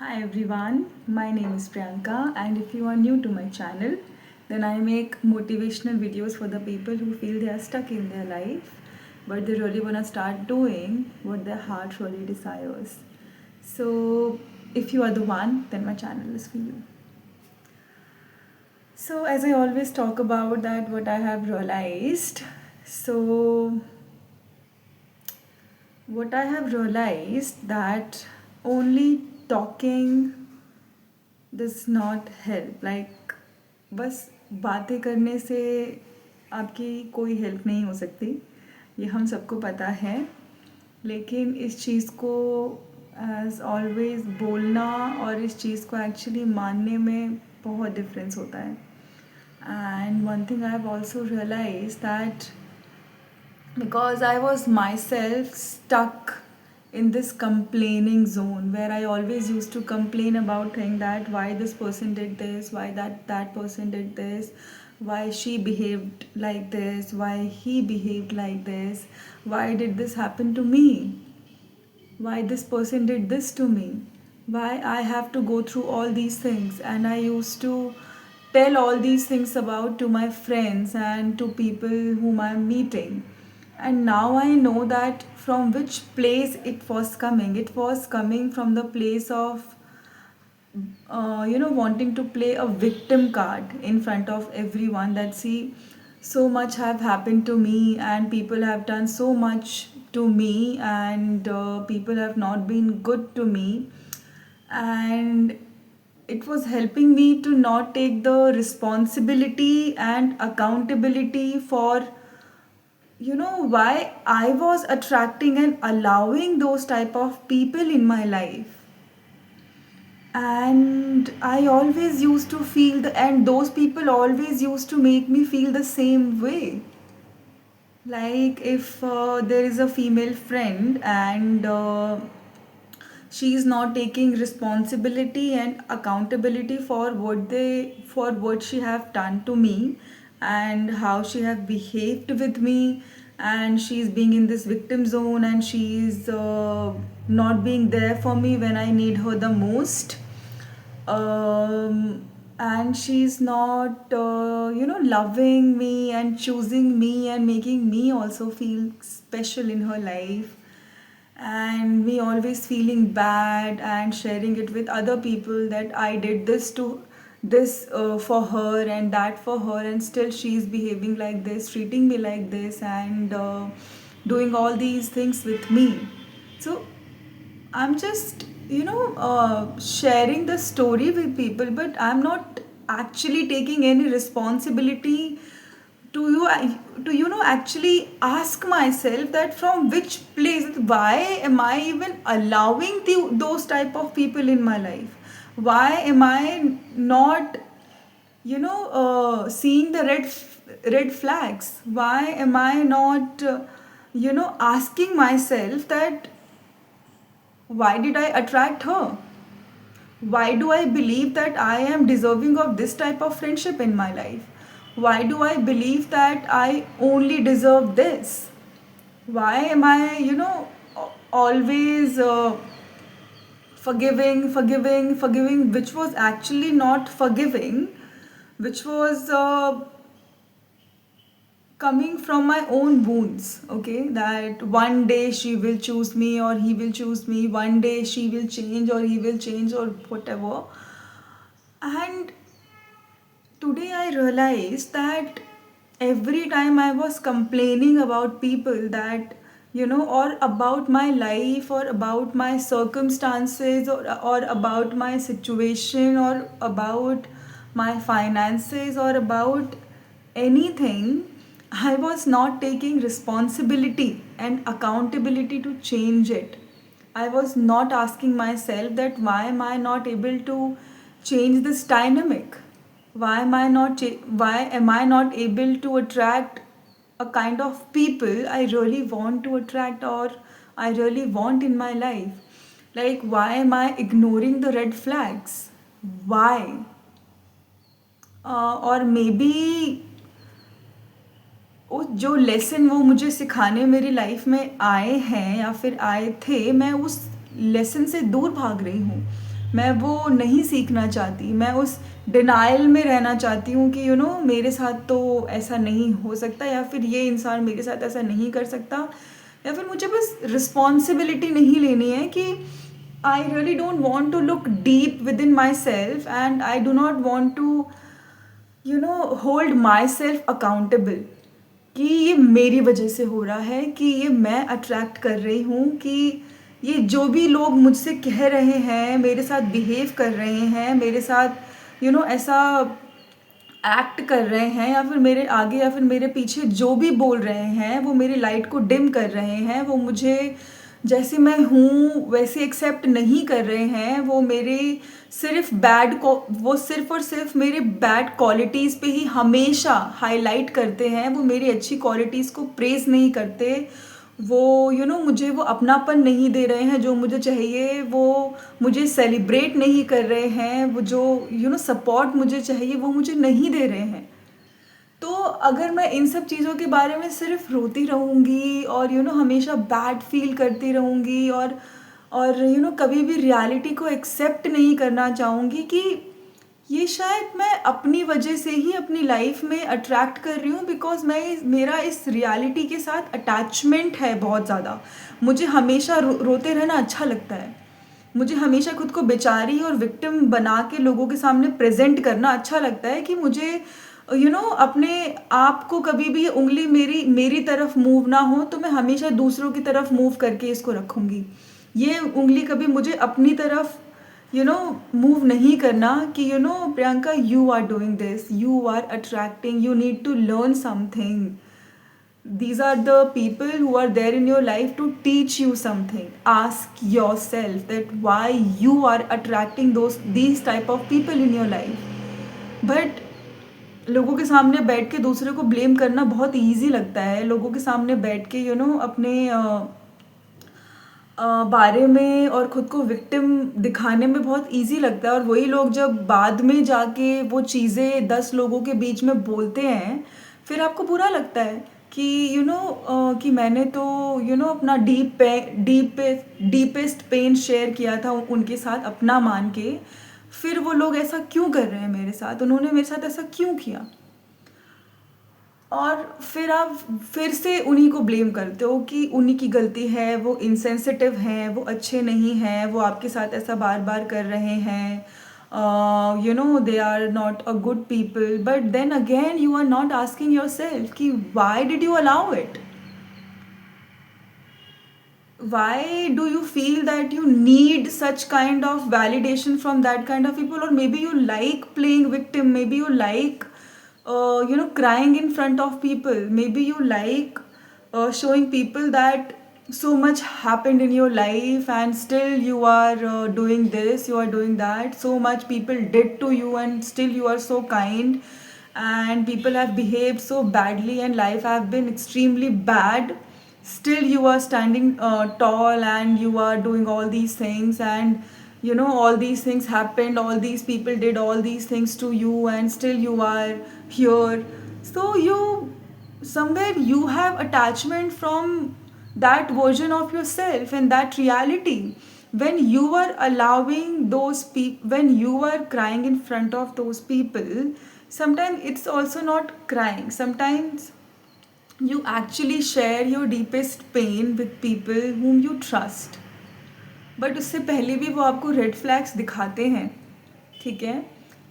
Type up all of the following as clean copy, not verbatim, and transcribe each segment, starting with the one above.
Hi everyone, my name is Priyanka, and if you are new to my channel, then I make motivational videos for the people who feel they are stuck in their life but they really want to start doing what their heart really desires. So, if you are the one, then my channel is for you. So, as I always talk about that, what I have realized, so what I have realized that only talking does not help. Like बस बातें करने से आपकी कोई help नहीं हो सकती, ये हम सबको पता है। लेकिन इस चीज़ को एज ऑलवेज बोलना और इस चीज़ को एक्चुअली मानने में बहुत डिफरेंस होता है। And one thing I have also realize that because I was myself stuck in this complaining zone where I always used to complain about things that why this person did this, why that person did this, why she behaved like this, why he behaved like this, why did this happen to me, why this person did this to me, why I have to go through all these things. And I used to tell all these things about to my friends and to people whom I'm meeting. And now I know that from which place it was coming. It was coming from the place of wanting to play a victim card in front of everyone, that see, so much have happened to me and people have done so much to me, and people have not been good to me. And it was helping me to not take the responsibility and accountability for why I was attracting and allowing those type of people in my life. And I always used to feel and those people always used to make me feel the same way. Like if there is a female friend and she is not taking responsibility and accountability for what she have done to me and how she have behaved with me, and she's being in this victim zone and she's not being there for me when I need her the most. And she's not loving me and choosing me and making me also feel special in her life, and me always feeling bad and sharing it with other people that I did this for her and that for her, and still she's behaving like this, treating me like this, and doing all these things with me. So I'm just, sharing the story with people, but I'm not actually taking any responsibility to actually ask myself that from which place, why am I even allowing those type of people in my life? Why am I not, seeing the red flags? Why am I not, asking myself that why did I attract her? Why do I believe that I am deserving of this type of friendship in my life? Why do I believe that I only deserve this? Why am I, always forgiving, which was actually not forgiving, which was coming from my own wounds. Okay, that one day she will choose me or he will choose me, one day she will change or he will change or whatever. And today I realized that every time I was complaining about people, that or about my life or about my circumstances, or about my situation or about my finances or about anything, I was not taking responsibility and accountability to change it. I was not asking myself that why am I not able to change this dynamic? Why am I not able to attract a kind of people I really want to attract or I really want in my life? Like, why am I ignoring the red flags? Why? और may be वो जो lesson वो मुझे सिखाने मेरी life में आए हैं या फिर आए थे, मैं उस लेसन से दूर भाग रही हूँ। मैं वो नहीं सीखना चाहती, मैं उस डिनायल में रहना चाहती हूँ कि मेरे साथ तो ऐसा नहीं हो सकता, या फिर ये इंसान मेरे साथ ऐसा नहीं कर सकता, या फिर मुझे बस रिस्पॉन्सिबिलिटी नहीं लेनी है कि I really don't want to look deep within myself and I do not want to hold myself accountable कि ये मेरी वजह से हो रहा है, कि ये मैं अट्रैक्ट कर रही हूँ, कि ये जो भी लोग मुझसे कह रहे हैं, मेरे साथ बिहेव कर रहे हैं, मेरे साथ ऐसा एक्ट कर रहे हैं, या फिर मेरे आगे या फिर मेरे पीछे जो भी बोल रहे हैं, वो मेरी लाइट को डिम कर रहे हैं, वो मुझे जैसे मैं हूँ वैसे एक्सेप्ट नहीं कर रहे हैं, वो मेरे वो सिर्फ और सिर्फ मेरे बैड क्वालिटीज़ पे ही हमेशा हाईलाइट करते हैं, वो मेरी अच्छी क्वालिटीज़ को प्रेज़ नहीं करते, वो मुझे वो अपनापन नहीं दे रहे हैं जो मुझे चाहिए, वो मुझे सेलिब्रेट नहीं कर रहे हैं, वो जो सपोर्ट मुझे चाहिए वो मुझे नहीं दे रहे हैं। तो अगर मैं इन सब चीज़ों के बारे में सिर्फ रोती रहूँगी और हमेशा बैड फील करती रहूँगी, और कभी भी रियलिटी को एक्सेप्ट नहीं करना चाहूँगी कि ये शायद मैं अपनी वजह से ही अपनी लाइफ में अट्रैक्ट कर रही हूँ, बिकॉज मेरा इस रियलिटी के साथ अटैचमेंट है बहुत ज़्यादा। मुझे हमेशा रोते रहना अच्छा लगता है, मुझे हमेशा खुद को बेचारी और विक्टिम बना के लोगों के सामने प्रेजेंट करना अच्छा लगता है, कि मुझे अपने आप को कभी भी उंगली मेरी तरफ मूव ना हो, तो मैं हमेशा दूसरों की तरफ मूव करके इसको रखूँगी। ये उंगली कभी मुझे अपनी तरफ मूव नहीं करना कि Priyanka, you are doing this, you are attracting, you need to learn something. These are the people who are there in your life to teach you something. Ask yourself that why you are attracting these type of people in your life. But लोगों के सामने बैठ के दूसरे को blame करना बहुत easy लगता है, लोगों के सामने बैठ के अपने बारे में और ख़ुद को विक्टिम दिखाने में बहुत इजी लगता है, और वही लोग जब बाद में जाके वो चीज़ें 10 लोगों के बीच में बोलते हैं, फिर आपको बुरा लगता है कि कि मैंने तो अपना डीपेस्ट पेन शेयर किया था उनके साथ अपना मान के, फिर वो लोग ऐसा क्यों कर रहे हैं मेरे साथ, उन्होंने मेरे साथ ऐसा क्यों किया, और फिर आप फिर से उन्हीं को ब्लेम करते हो कि उन्हीं की गलती है, वो इनसेंसिटिव हैं, वो अच्छे नहीं हैं, वो आपके साथ ऐसा बार बार कर रहे हैं, they are not a good people. But then again you are not asking yourself कि why did you allow it, why do you feel that you need such kind of validation from that kind of people, or maybe you like playing victim, maybe you like crying in front of people, maybe you like showing people that so much happened in your life and still you are doing this, you are doing that, so much people did to you and still you are so kind, and people have behaved so badly and life have been extremely bad, still you are standing tall and you are doing all these things, and all these things happened, all these people did all these things to you, and still you are here. So somewhere you have attachment from that version of yourself and that reality. When you are allowing those people, when you are crying in front of those people, sometimes it's also not crying, sometimes you actually share your deepest pain with people whom you trust. But उससे पहले भी वो आपको red flags दिखाते हैं, ठीक है,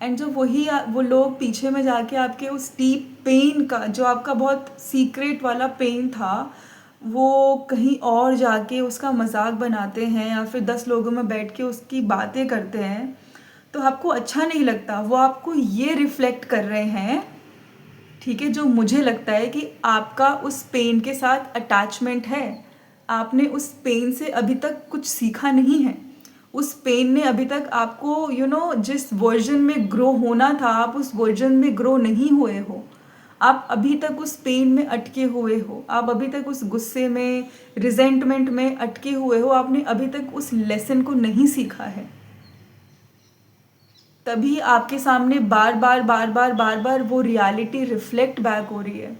and जो वो लोग पीछे में जाके आपके उस डीप पेन का, जो आपका बहुत सीक्रेट वाला पेन था, वो कहीं और जाके उसका मजाक बनाते हैं या फिर 10 लोगों में बैठ के उसकी बातें करते हैं, तो आपको अच्छा नहीं लगता। वो आपको ये रिफ्लेक्ट कर रहे हैं, ठीक है, जो मुझे लगता है कि आपका उस पेन के साथ अटैचमेंट है, आपने उस पेन से अभी तक कुछ सीखा नहीं है, उस पेन ने अभी तक आपको जिस वर्जन में ग्रो होना था, आप उस वर्जन में ग्रो नहीं हुए हो, आप अभी तक उस पेन में अटके हुए हो, आप अभी तक उस गुस्से में, रिजेंटमेंट में अटके हुए हो, आपने अभी तक उस लेसन को नहीं सीखा है। तभी आपके सामने बार बार वो रियलिटी रिफ्लेक्ट बैक हो रही है।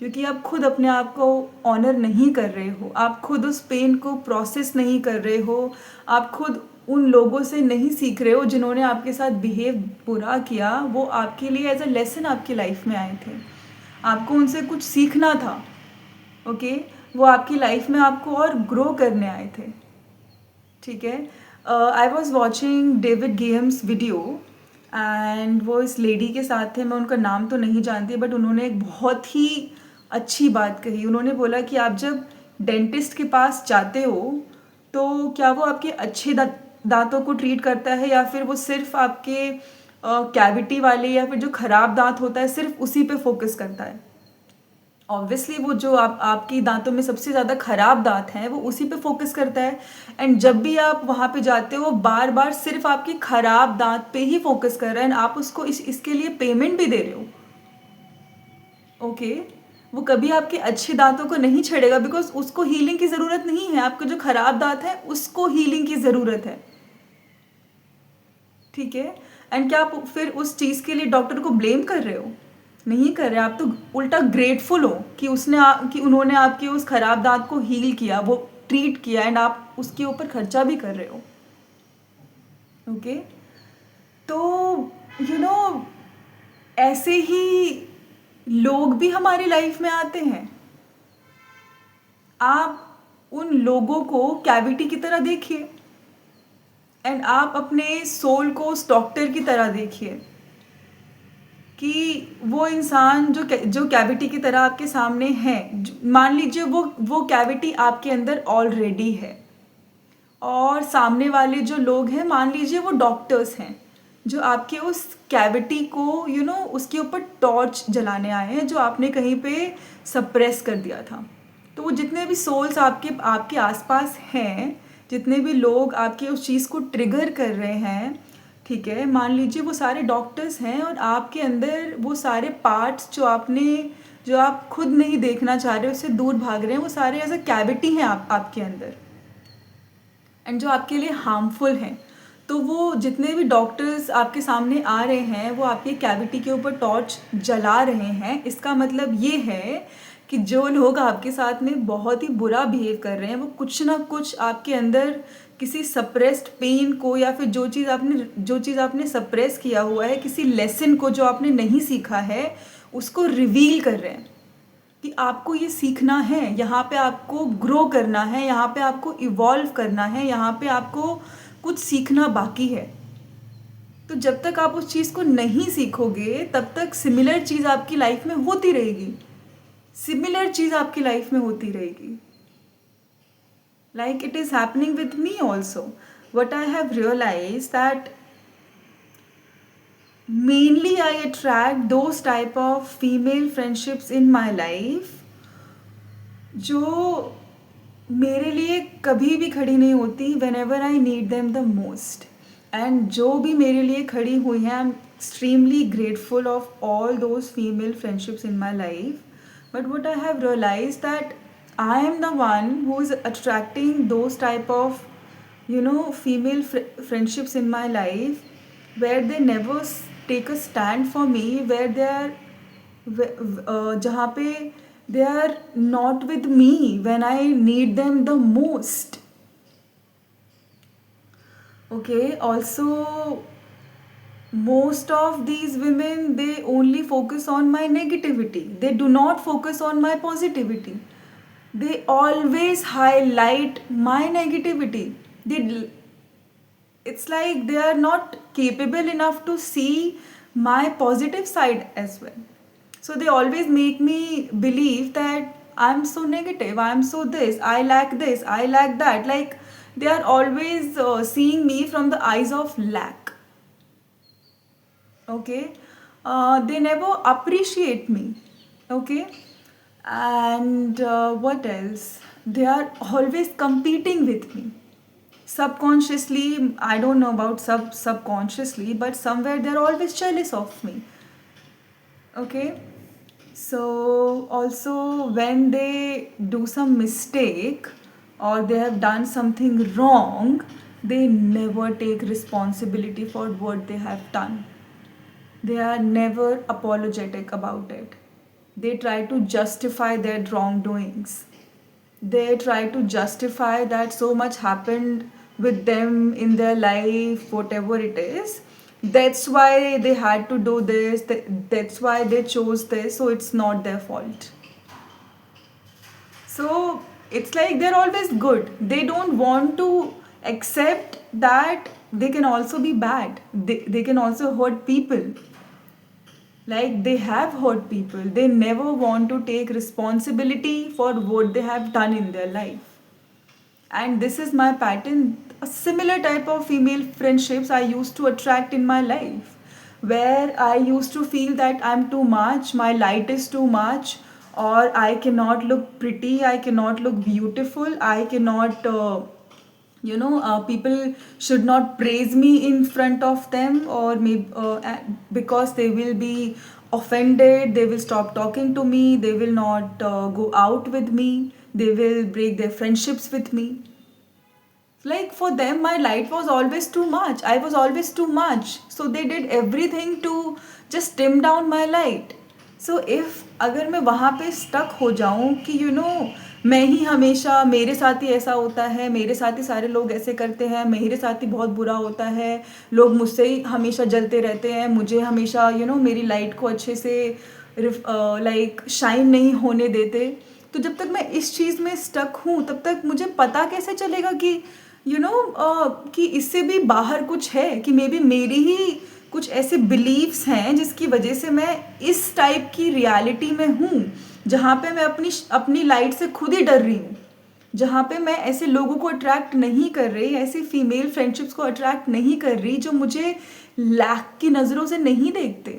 क्योंकि आप खुद अपने आप को ऑनर नहीं कर रहे हो, आप खुद उस पेन को प्रोसेस नहीं कर रहे हो, आप खुद उन लोगों से नहीं सीख रहे हो जिन्होंने आपके साथ बिहेव बुरा किया, वो आपके लिए एज अ लेसन आपकी लाइफ में आए थे, आपको उनसे कुछ सीखना था। ओके, वो आपकी लाइफ में आपको और ग्रो करने आए थे। ठीक है, I was watching David games video and वो इस लेडी के साथ थे, मैं उनका नाम तो नहीं जानती, बट उन्होंने एक बहुत ही अच्छी बात कही। उन्होंने बोला कि आप जब डेंटिस्ट के पास जाते हो तो क्या वो आपके अच्छे दांतों को ट्रीट करता है, या फिर वो सिर्फ आपके कैविटी वाले या फिर जो खराब दांत होता है सिर्फ उसी पे फोकस करता है। ऑब्वियसली वो जो आपकी दांतों में सबसे ज़्यादा खराब दांत हैं वो उसी पे फोकस करता है। एंड जब भी आप वहाँ पे जाते हो बार बार सिर्फ आपके खराब दांत पे ही फोकस कर रहा है, एंड आप उसको इसके लिए पेमेंट भी दे रहे हो। ओके, वो कभी आपके अच्छे दांतों को नहीं छेड़ेगा, बिकॉज उसको हीलिंग की ज़रूरत नहीं है, आपके जो खराब दांत है उसको हीलिंग की ज़रूरत है। ठीक है, एंड क्या आप फिर उस चीज़ के लिए डॉक्टर को ब्लेम कर रहे हो? नहीं कर रहे, आप तो उल्टा ग्रेटफुल हो कि कि उन्होंने आपके उस खराब दांत को हील किया, वो ट्रीट किया, एंड आप उसके ऊपर खर्चा भी कर रहे हो। ओके, तो यू नो ऐसे ही लोग भी हमारी लाइफ में आते हैं। आप उन लोगों को कैविटी की तरह देखिए, एंड आप अपने सोल को उस डॉक्टर की तरह देखिए कि वो इंसान जो कैविटी की तरह आपके सामने है, मान लीजिए वो कैविटी आपके अंदर ऑलरेडी है, और सामने वाले जो लोग हैं मान लीजिए वो डॉक्टर्स हैं जो आपके उस कैविटी को उसके ऊपर टॉर्च जलाने आए हैं जो आपने कहीं पे सप्रेस कर दिया था। तो वो जितने भी सोल्स आपके आपके आसपास हैं, जितने भी लोग आपके उस चीज़ को ट्रिगर कर रहे हैं, ठीक है, मान लीजिए वो सारे डॉक्टर्स हैं, और आपके अंदर वो सारे पार्ट्स जो आप खुद नहीं देखना चाह रहे, उससे दूर भाग रहे हैं, वो सारे एज अ कैविटी हैं आपके अंदर, एंड जो आपके लिए हार्मफुल हैं। तो वो जितने भी डॉक्टर्स आपके सामने आ रहे हैं वो आपकी कैविटी के ऊपर टॉर्च जला रहे हैं। इसका मतलब ये है कि जो लोग आपके साथ में बहुत ही बुरा बिहेव कर रहे हैं वो कुछ ना कुछ आपके अंदर किसी सप्रेस्ड पेन को, या फिर जो चीज़ आपने सप्रेस किया हुआ है, किसी लेसन को जो आपने नहीं सीखा है, उसको रिवील कर रहे हैं कि आपको ये सीखना है, यहाँ पे आपको ग्रो करना है, यहाँ पे आपको इवॉल्व करना है, यहाँ पे आपको कुछ सीखना बाकी है। तो जब तक आप उस चीज़ को नहीं सीखोगे तब तक सिमिलर चीज़ आपकी लाइफ में होती रहेगी, सिमिलर चीज़ आपकी लाइफ में होती रहेगी। Like it is happening with me also. What I have realized that mainly I attract those type of female friendships in my life जो मेरे लिए कभी भी खड़ी नहीं होती whenever I need them the most, and जो भी मेरे लिए खड़ी हुई हैं, I'm extremely grateful of all those female friendships in my life. But what I have realized that I am the one who is attracting those type of female friendships in my life where they never take a stand for me, where they are जहाँ पे they are not with me when I need them the most. Okay, also most of these women, they only focus on my negativity, they do not focus on my positivity, they always highlight my negativity. It's like they are not capable enough to see my positive side as well. So they always make me believe that I'm so negative, I'm so this, I lack that. Like they are always seeing me from the eyes of lack. Okay, they never appreciate me. Okay, and what else? They are always competing with me. Subconsciously, I don't know about subconsciously, but somewhere they're always jealous of me. Okay, so also when they do some mistake or they have done something wrong, they never take responsibility for what they have done. They are never apologetic about it. they try to justify their wrongdoings. They try to justify that so much happened with them in their life, whatever it is. That's why they had to do this, that's why they chose this, so it's not their fault. So it's like they're always good. They don't want to accept that they can also be bad. They can also hurt people. Like they have hurt people. They never want to take responsibility for what they have done in their life. And this is my pattern. A similar type of female friendships I used to attract in my life, where I used to feel that I'm too much, my light is too much, or I cannot look pretty, I cannot look beautiful, I cannot people should not praise me in front of them, or maybe because they will be offended, they will stop talking to me, they will not go out with me, they will break their friendships with me. Like for them my light was always too much, I was always too much, so they did everything to just dim down my light. So if अगर मैं वहाँ पे stuck हो जाऊँ कि मैं ही हमेशा, मेरे साथ ही ऐसा होता है, मेरे साथ ही सारे लोग ऐसे करते हैं, मेरे साथ ही बहुत बुरा होता है, लोग मुझसे ही हमेशा जलते रहते हैं, मुझे हमेशा मेरी लाइट को अच्छे से लाइक शाइन नहीं होने देते, तो जब तक मैं इस चीज़ में स्टक हूँ तब तक मुझे पता कैसे चलेगा कि कि इससे भी बाहर कुछ है, कि मे बी मेरी ही कुछ ऐसे बिलीव्स हैं जिसकी वजह से मैं इस टाइप की रियलिटी में हूँ, जहाँ पे मैं अपनी अपनी लाइट से खुद ही डर रही हूँ, जहाँ पे मैं ऐसे लोगों को अट्रैक्ट नहीं कर रही, ऐसी फीमेल फ्रेंडशिप्स को अट्रैक्ट नहीं कर रही जो मुझे लैक की नज़रों से नहीं देखते.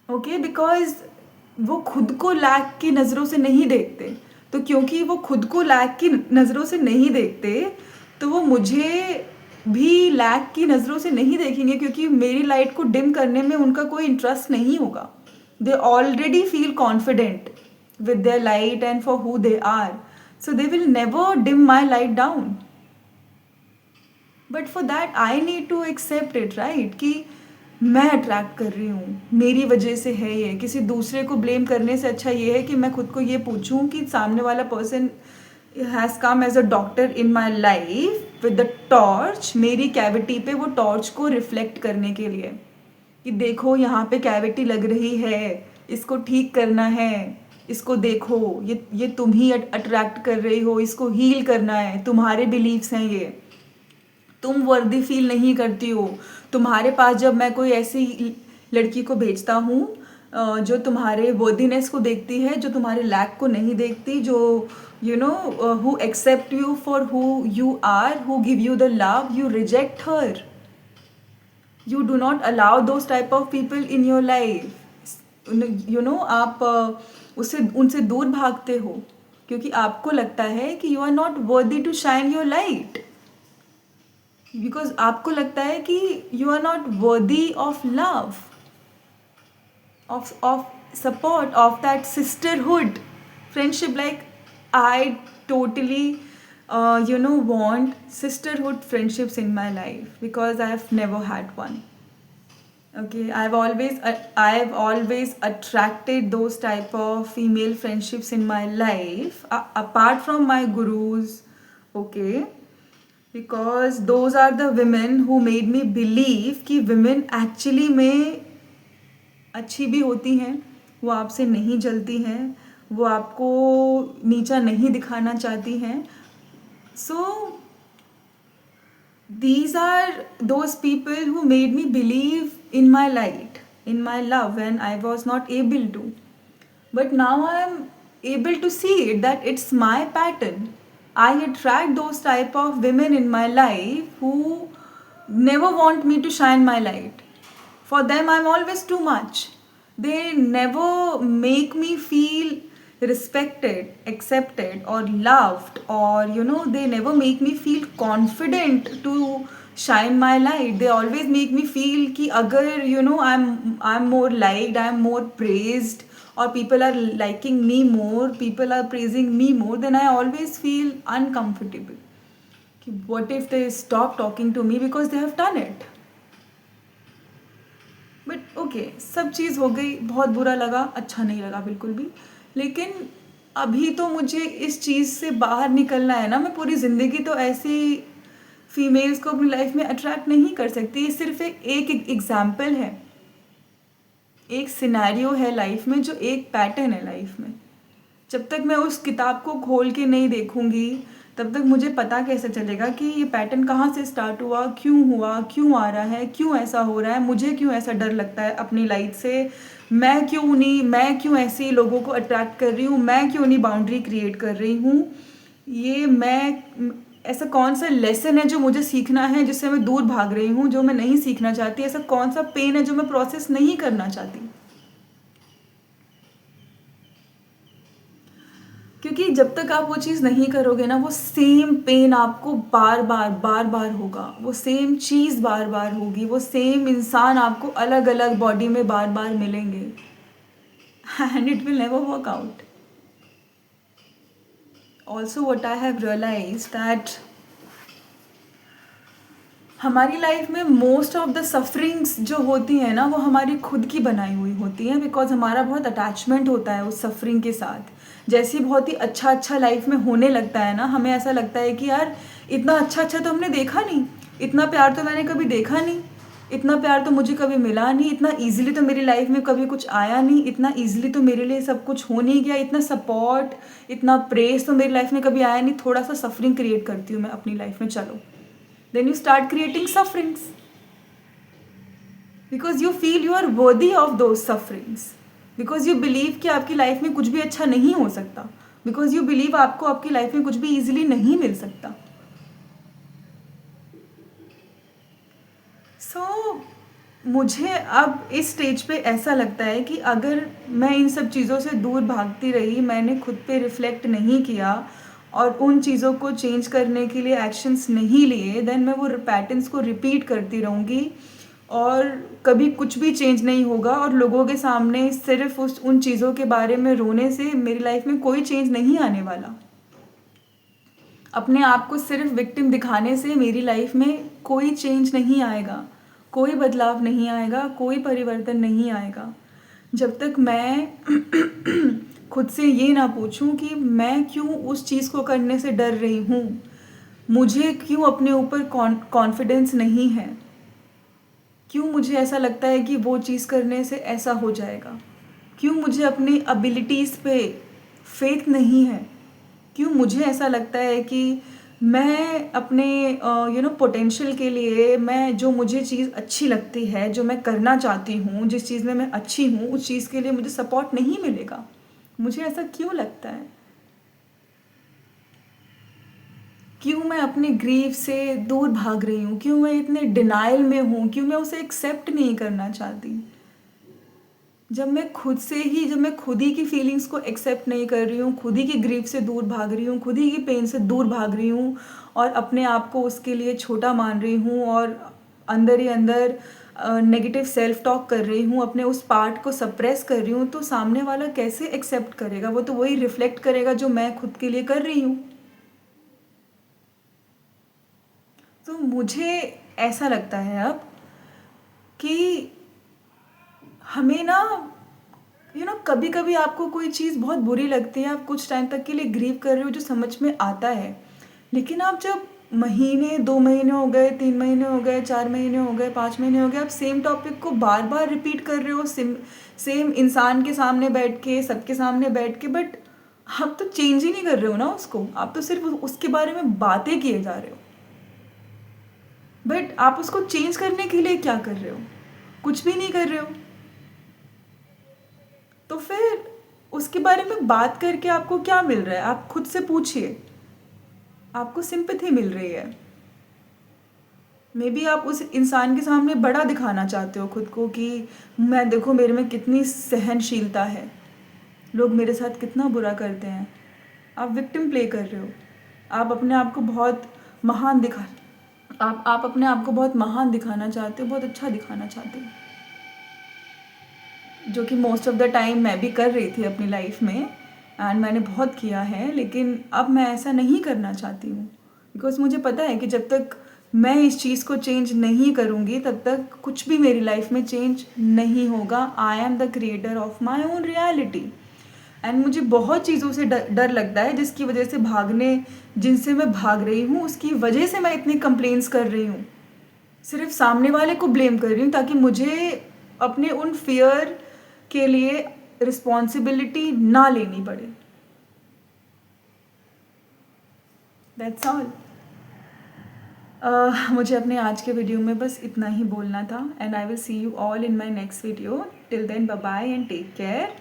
ओके, बिकॉज वो खुद को लैक की नज़रों से नहीं देखते, तो क्योंकि वो खुद को लैक की नज़रों से नहीं देखते तो वो मुझे भी लैक की नज़रों से नहीं देखेंगे, क्योंकि मेरी लाइट को डिम करने में उनका कोई इंटरेस्ट नहीं होगा. They already feel confident with their light and for who they are, so they will never dim my light down. But for that I need to accept it, right, कि मैं attract कर रही हूँ, मेरी वजह से है ये. किसी दूसरे को ब्लेम करने से अच्छा ये है कि मैं खुद को ये पूछूं कि सामने वाला person has come as a doctor in my life with the torch, मेरी कैविटी पे वो टॉर्च को रिफ्लेक्ट करने के लिए, कि देखो यहाँ पे कैविटी लग रही है, इसको ठीक करना है, इसको देखो, ये तुम ही अट्रैक्ट कर रही हो, इसको हील करना है, तुम्हारे बिलीव्स हैं ये, तुम वर्दी फील नहीं करती हो. तुम्हारे पास जब मैं कोई ऐसी लड़की को भेजता हूँ जो तुम्हारे वर्दीनेस को देखती है, जो तुम्हारे लैक को नहीं देखती, जो who accept you for who you are, who give you the love, you reject her. You do not allow those type of people in your life. आप उससे उनसे दूर भागते हो क्योंकि आपको लगता है कि you are not worthy to shine your light, because आपको लगता है कि you are not worthy of love, of support, of that sisterhood friendship. Like I totally want sisterhood friendships in my life because I have never had one. Okay, I've always attracted those type of female friendships in my life, apart from my gurus. Okay, because those are the women who made me believe कि women actually में अच्छी भी होती हैं, वो आपसे नहीं जलती हैं, वो आपको नीचा नहीं दिखाना चाहती हैं. सो these are those people who made me believe in my light, in my love when I was not able to. But now I am able to see it, that it's my pattern. I attract those type of women in my life who never want me to shine my light. For them I'm always too much. They never make me feel respected, accepted or loved, or they never make me feel confident to shine my light. They always make me feel कि अगर I'm more liked, I'm more praised, or people are liking me more, people are praising me more, then I always feel uncomfortable. What if they stop talking to me because they have done it? But okay, okay, सब चीज़ हो गई, बहुत बुरा लगा, अच्छा नहीं लगा बिल्कुल भी। लेकिन अभी तो मुझे इस चीज़ से बाहर निकलना है ना। मैं पूरी ज़िंदगी तो ऐसी फीमेल्स को अपनी लाइफ में अट्रैक्ट नहीं कर सकती। ये सिर्फ एक एग्जाम्पल है, एक सिनेरियो है लाइफ में, जो एक पैटर्न है लाइफ में। जब तक मैं उस किताब को खोल के नहीं देखूंगी, तब तक मुझे पता कैसे चलेगा कि ये पैटर्न कहाँ से स्टार्ट हुआ, क्यों आ रहा है, क्यों ऐसा हो रहा है, मुझे क्यों ऐसा डर लगता है अपनी लाइफ से, मैं क्यों ऐसे लोगों को अट्रैक्ट कर रही हूँ, मैं क्यों नहीं बाउंड्री क्रिएट कर रही हूँ। ये मैं ऐसा कौन सा लेसन है जो मुझे सीखना है, जिससे मैं दूर भाग रही हूँ, जो मैं नहीं सीखना चाहती। ऐसा कौन सा पेन है जो मैं प्रोसेस नहीं करना चाहती। क्योंकि जब तक आप वो चीज़ नहीं करोगे ना, वो सेम पेन आपको बार बार होगा, वो सेम चीज़ बार बार होगी, वो सेम इंसान आपको अलग अलग बॉडी में बार बार मिलेंगे, and it will never work out. Also what I have realize that हमारी लाइफ में मोस्ट ऑफ द सफरिंग्स जो होती हैं ना, वो हमारी खुद की बनाई हुई होती हैं, बिकॉज हमारा बहुत अटैचमेंट होता है उस सफरिंग के साथ। जैसे बहुत ही अच्छा लाइफ में होने लगता है ना, हमें ऐसा लगता है कि यार इतना अच्छा तो हमने देखा नहीं, इतना प्यार तो मैंने कभी देखा नहीं, इतना प्यार तो मुझे कभी मिला नहीं, इतना ईजिली तो मेरी लाइफ में कभी कुछ आया नहीं, इतना ईजिली तो मेरे लिए सब कुछ हो नहीं गया, इतना सपोर्ट, इतना प्रेस तो मेरी लाइफ में कभी आया नहीं। थोड़ा सा सफरिंग क्रिएट करती हूँ मैं अपनी लाइफ में, चलो, then you start creating sufferings because you feel you are worthy of those sufferings, because you believe कि आपकी लाइफ में कुछ भी अच्छा नहीं हो सकता, because you believe आपको आपकी लाइफ में कुछ भी easily नहीं मिल सकता। मुझे अब इस स्टेज पे ऐसा लगता है कि अगर मैं इन सब चीज़ों से दूर भागती रही, मैंने खुद पे रिफ्लेक्ट नहीं किया और उन चीज़ों को चेंज करने के लिए एक्शंस नहीं लिए, देन मैं वो पैटर्न्स को रिपीट करती रहूँगी और कभी कुछ भी चेंज नहीं होगा। और लोगों के सामने सिर्फ उन चीज़ों के बारे में रोने से मेरी लाइफ में कोई चेंज नहीं आने वाला। अपने आप को सिर्फ विक्टिम दिखाने से मेरी लाइफ में कोई चेंज नहीं आएगा, कोई बदलाव नहीं आएगा, कोई परिवर्तन नहीं आएगा। जब तक मैं खुद से ये ना पूछूं कि मैं क्यों उस चीज़ को करने से डर रही हूँ, मुझे क्यों अपने ऊपर कॉन्फिडेंस नहीं है, क्यों मुझे ऐसा लगता है कि वो चीज़ करने से ऐसा हो जाएगा, क्यों मुझे अपनी एबिलिटीज़ पे फेथ नहीं है, क्यों मुझे ऐसा लगता है कि मैं अपने पोटेंशियल के लिए, मैं जो मुझे चीज़ अच्छी लगती है, जो मैं करना चाहती हूँ, जिस चीज़ में मैं अच्छी हूँ, उस चीज़ के लिए मुझे सपोर्ट नहीं मिलेगा। मुझे ऐसा क्यों लगता है? क्यों मैं अपने ग्रीफ से दूर भाग रही हूँ, क्यों मैं इतने डिनाइल में हूँ, क्यों मैं उसे एक्सेप्ट नहीं करना चाहती? जब मैं खुद ही की फीलिंग्स को एक्सेप्ट नहीं कर रही हूँ, खुद ही की ग्रीफ से दूर भाग रही हूँ, खुद ही की पेन से दूर भाग रही हूँ और अपने आप को उसके लिए छोटा मान रही हूँ और अंदर ही अंदर नेगेटिव सेल्फ टॉक कर रही हूँ, अपने उस पार्ट को सप्रेस कर रही हूँ, तो सामने वाला कैसे एक्सेप्ट करेगा? वो तो वही रिफ्लेक्ट करेगा जो मैं खुद के लिए कर रही हूँ। तो मुझे ऐसा लगता है अब कि हमें ना कभी कभी आपको कोई चीज़ बहुत बुरी लगती है, आप कुछ टाइम तक के लिए ग्रीव कर रहे हो, जो समझ में आता है। लेकिन आप जब महीने, 2 महीने हो गए, 3 महीने हो गए, 4 महीने हो गए, 5 महीने हो गए, आप सेम टॉपिक को बार बार रिपीट कर रहे हो, सेम इंसान के सामने बैठ के, सबके सामने बैठ के, बट आप तो चेंज ही नहीं कर रहे हो ना उसको, आप तो सिर्फ उसके बारे में बातें किए जा रहे हो। बट आप उसको चेंज करने के लिए क्या कर रहे हो? कुछ भी नहीं कर रहे हो। तो फिर उसके बारे में बात करके आपको क्या मिल रहा है? आप खुद से पूछिए। आपको सिंपैथी मिल रही है, मे बी आप उस इंसान के सामने बड़ा दिखाना चाहते हो खुद को कि मैं, देखो मेरे में कितनी सहनशीलता है, लोग मेरे साथ कितना बुरा करते हैं। आप विक्टिम प्ले कर रहे हो। आप अपने आप को बहुत महान आप अपने आप को बहुत महान दिखाना चाहते हो, बहुत अच्छा दिखाना चाहते हो, जो कि मोस्ट ऑफ द टाइम मैं भी कर रही थी अपनी लाइफ में, एंड मैंने बहुत किया है। लेकिन अब मैं ऐसा नहीं करना चाहती हूँ, बिकॉज मुझे पता है कि जब तक मैं इस चीज़ को चेंज नहीं करूँगी तब तक कुछ भी मेरी लाइफ में चेंज नहीं होगा। I am the creator of my own reality. And मुझे बहुत चीज़ों से डर डर लगता है जिसकी वजह से जिनसे मैं भाग रही हूँ उसकी वजह से मैं इतनी कंप्लेंट्स कर रही हूँ, सिर्फ सामने वाले को ब्लेम कर रही हूँ ताकि मुझे अपने उन फियर के लिए रिस्पॉन्सिबिलिटी ना लेनी पड़े। That's all. मुझे अपने आज के वीडियो में बस इतना ही बोलना था। And I will see you all in my next video. Till then bye bye and take care.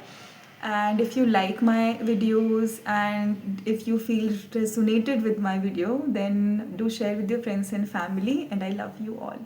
And if you like my videos and if you feel resonated with my video, then do share with your friends and family, and I love you all.